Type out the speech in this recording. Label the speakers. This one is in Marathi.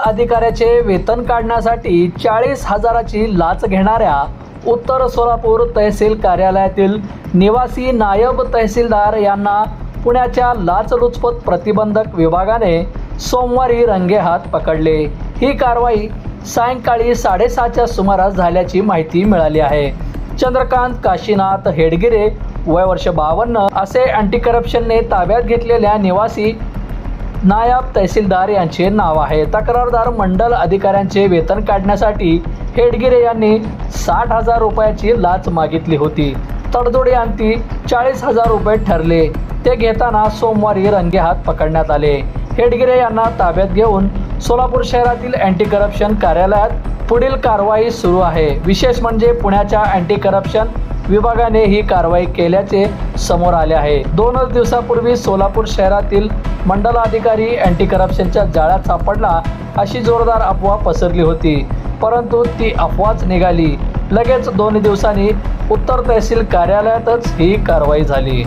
Speaker 1: अधिकाऱ्याचे वेतन काढण्यासाठी 40,000ची लाच घेणाऱ्या उत्तर सोलापूर तहसील कार्यालयातील निवासी नायब तहसीलदार यांना पुण्याच्या लाचलुचपत प्रतिबंधक विभागाने सोमवारी रंगेहात पकडले। ही कारवाई सायंकाळी 6:30च्या सुमारास झाल्याची माहिती मिळाली आहे। चंद्रकांत काशीनाथ हेडगिरे वय वर्ष 52 असे अँटी करप्शनने ताब्यात घेतलेल्या निवासी नायब तहसीलदार यांचे नाव आहे। तक्रारदार मंडल अधिकाऱ्यांचे वेतन काढण्यासाठी हेडगिरे यांनी 60,000 रुपयाची लाच मागितली होती। तडजोडी अंती 40,000 रुपये ठरले। ते घेताना सोमवारी रंगेहात पकडण्यात आले। हेडगिरे यांना ताब्यात घेऊन सोलापूर शहरातील अँटी करप्शन कार्यालयात पुढील कारवाई सुरू आहे। विशेष म्हणजे पुण्याच्या अँटी करप्शन विभागाने ही कारवाई केल्याचे समोर आले आहे। 2 दिवसापूर्वी सोलापूर शहरातील मंडल अधिकारी अँटी करप्शनच्या जाळ्यात सापडला अशी जोरदार अफवा पसरली होती, परंतु ती अफवाच निघाली। लगेच 2 दिवसांनी उत्तर तहसील कार्यालयातच ही कारवाई झाली।